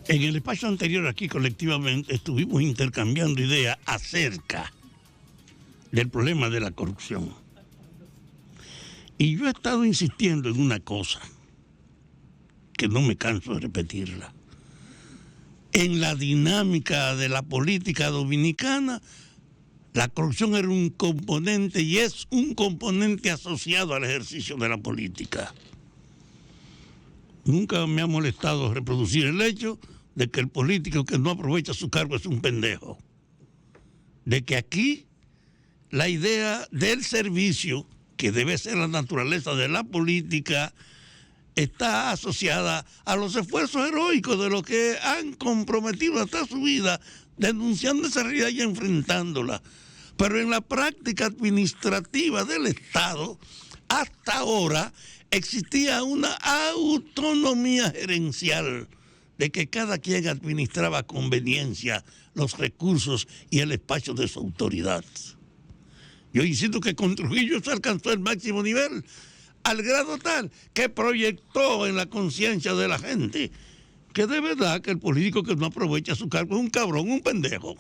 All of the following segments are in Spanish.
En el espacio anterior aquí colectivamente estuvimos intercambiando ideas acerca del problema de la corrupción. Y yo he estado insistiendo en una cosa, que no me canso de repetirla. En la dinámica de la política dominicana, la corrupción era un componente y es un componente asociado al ejercicio de la política. Nunca me ha molestado reproducir el hecho de que el político que no aprovecha su cargo es un pendejo. De que aquí la idea del servicio, que debe ser la naturaleza de la política, está asociada a los esfuerzos heroicos de los que han comprometido hasta su vida denunciando esa realidad y enfrentándola. Pero en la práctica administrativa del Estado, hasta ahora existía una autonomía gerencial de que cada quien administraba a conveniencia los recursos y el espacio de su autoridad. Yo insisto que con Trujillo se alcanzó el máximo nivel, al grado tal que proyectó en la conciencia de la gente que de verdad que el político que no aprovecha su cargo es un cabrón, un pendejo.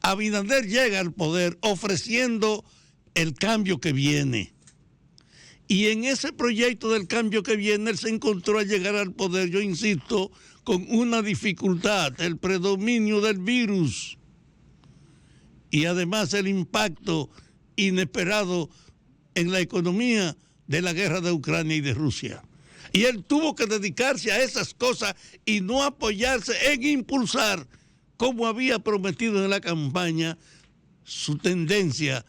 Abinader llega al poder ofreciendo el cambio que viene. Y en ese proyecto del cambio que viene, él se encontró al llegar al poder, yo insisto, con una dificultad, el predominio del virus y además el impacto inesperado en la economía de la guerra de Ucrania y de Rusia. Y él tuvo que dedicarse a esas cosas y no apoyarse en impulsar, como había prometido en la campaña, su tendencia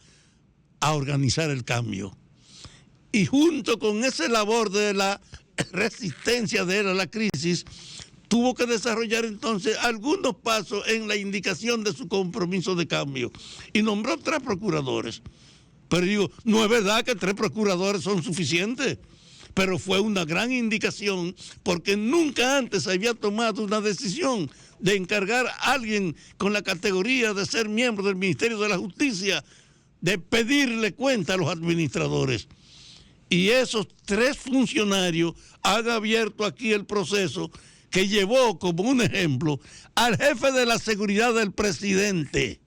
a organizar el cambio. Y junto con esa labor de la resistencia de él a la crisis, tuvo que desarrollar entonces algunos pasos en la indicación de su compromiso de cambio. Y nombró 3 procuradores. Pero digo, no es verdad que 3 procuradores son suficientes, pero fue una gran indicación porque nunca antes se había tomado una decisión de encargar a alguien con la categoría de ser miembro del Ministerio de la Justicia, de pedirle cuenta a los administradores. Y esos 3 funcionarios han abierto aquí el proceso que llevó como un ejemplo al jefe de la seguridad del presidente,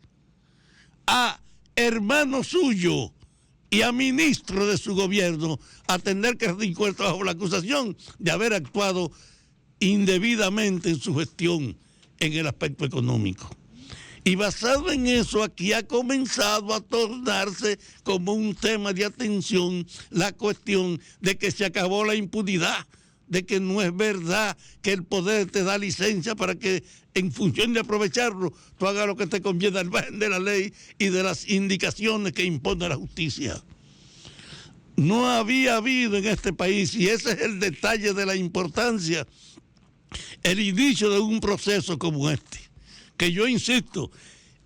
a hermano suyo y a ministro de su gobierno a tener que rendir cuentas bajo la acusación de haber actuado indebidamente en su gestión en el aspecto económico. Y basado en eso, aquí ha comenzado a tornarse como un tema de atención la cuestión de que se acabó la impunidad, de que no es verdad que el poder te da licencia para que en función de aprovecharlo tú hagas lo que te conviene al margen de la ley y de las indicaciones que impone la justicia. No había habido en este país, y ese es el detalle de la importancia, el inicio de un proceso como este, que yo insisto,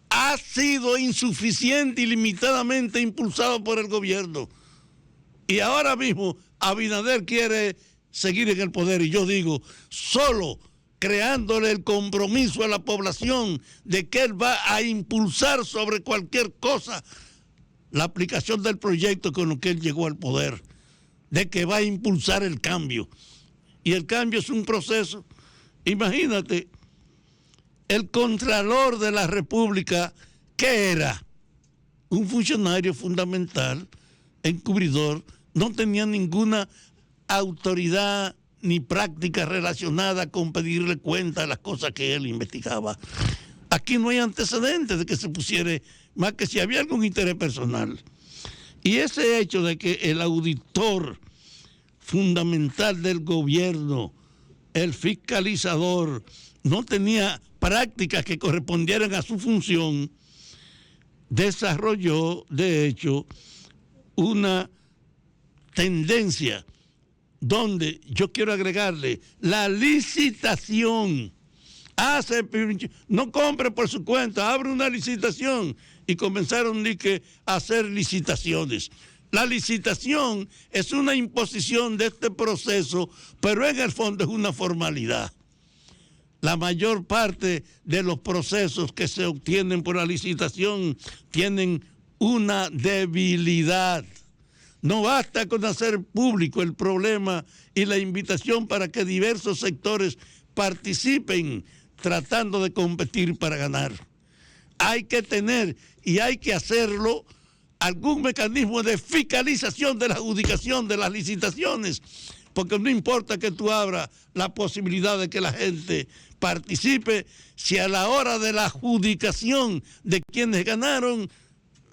ha sido insuficiente y limitadamente impulsado por el gobierno. Y ahora mismo Abinader quiere seguir en el poder, y yo digo, solo creándole el compromiso a la población de que él va a impulsar sobre cualquier cosa la aplicación del proyecto con el que él llegó al poder, de que va a impulsar el cambio. Y el cambio es un proceso. Imagínate, el Contralor de la República, ¿qué era? Un funcionario fundamental, encubridor, no tenía ninguna autoridad ni práctica relacionada con pedirle cuenta de las cosas que él investigaba. Aquí no hay antecedentes de que se pusiera, más que si había algún interés personal. Y ese hecho de que el auditor fundamental del gobierno, el fiscalizador, no tenía prácticas que correspondieran a su función, desarrolló, de hecho, una tendencia donde yo quiero agregarle la licitación. No compre por su cuenta, abre una licitación, y comenzaron a hacer licitaciones. La licitación es una imposición de este proceso, pero en el fondo es una formalidad. La mayor parte de los procesos que se obtienen por la licitación tienen una debilidad. No basta con hacer público el problema y la invitación para que diversos sectores participen tratando de competir para ganar. Hay que tener y hay que hacerlo algún mecanismo de fiscalización de la adjudicación de las licitaciones, porque no importa que tú abras la posibilidad de que la gente participe, si a la hora de la adjudicación de quienes ganaron,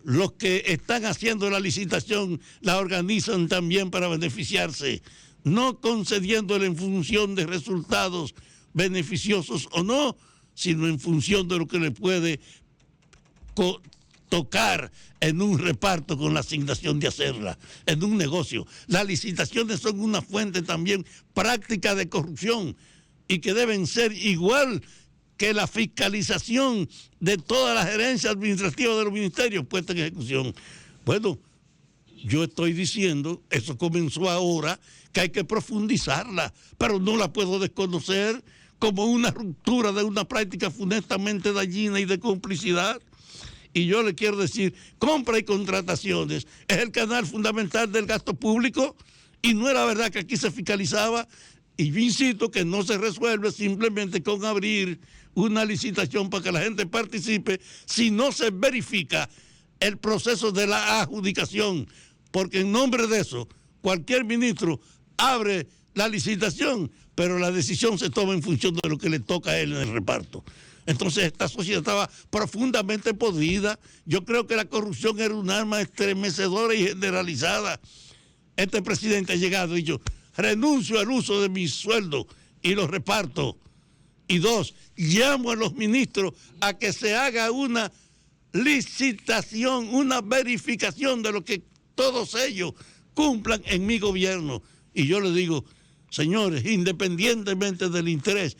los que están haciendo la licitación la organizan también para beneficiarse, no concediéndole en función de resultados beneficiosos o no, sino en función de lo que le puede tocar en un reparto con la asignación de hacerla, en un negocio. Las licitaciones son una fuente también práctica de corrupción y que deben ser igual que la fiscalización de toda la gerencia administrativa de los ministerios puesta en ejecución. Bueno, yo estoy diciendo, eso comenzó ahora, que hay que profundizarla, pero no la puedo desconocer como una ruptura de una práctica funestamente dañina y de complicidad. Y yo le quiero decir, compra y contrataciones es el canal fundamental del gasto público y no era verdad que aquí se fiscalizaba. Y yo insisto que no se resuelve simplemente con abrir una licitación para que la gente participe si no se verifica el proceso de la adjudicación, porque en nombre de eso cualquier ministro abre la licitación, pero la decisión se toma en función de lo que le toca a él en el reparto. Entonces esta sociedad estaba profundamente podrida. Yo creo que la corrupción era un arma estremecedora y generalizada. Este presidente ha llegado y dicho, renuncio al uso de mi sueldo y lo reparto. Y dos, llamo a los ministros a que se haga una licitación, una verificación de lo que todos ellos cumplan en mi gobierno. Y yo les digo, señores, independientemente del interés,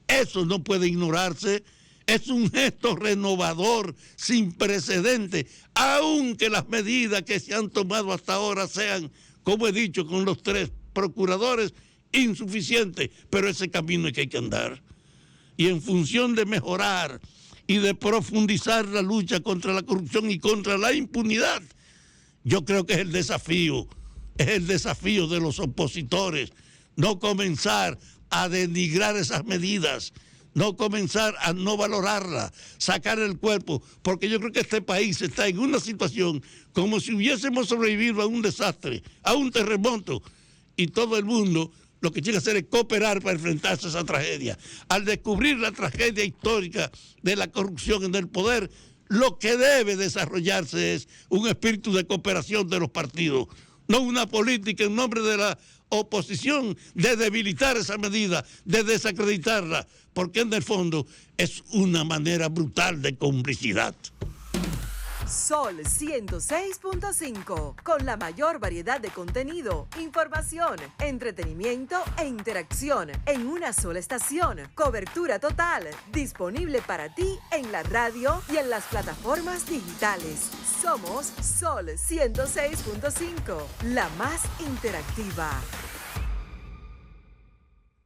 eso no puede ignorarse. Es un gesto renovador sin precedente, aunque las medidas que se han tomado hasta ahora sean, como he dicho, con los 3 procuradores, insuficientes, pero ese camino es que hay que andar. Y en función de mejorar y de profundizar la lucha contra la corrupción y contra la impunidad, yo creo que es el desafío de los opositores, no comenzar a denigrar esas medidas, no comenzar a no valorarlas, sacar el cuerpo, porque yo creo que este país está en una situación como si hubiésemos sobrevivido a un desastre, a un terremoto, y todo el mundo lo que tiene que hacer es cooperar para enfrentarse a esa tragedia. Al descubrir la tragedia histórica de la corrupción en el poder, lo que debe desarrollarse es un espíritu de cooperación de los partidos, no una política en nombre de la oposición de debilitar esa medida, de desacreditarla, porque en el fondo es una manera brutal de complicidad. Sol 106.5, con la mayor variedad de contenido, información, entretenimiento e interacción en una sola estación. Cobertura total, disponible para ti en la radio y en las plataformas digitales. Somos Sol 106.5, la más interactiva.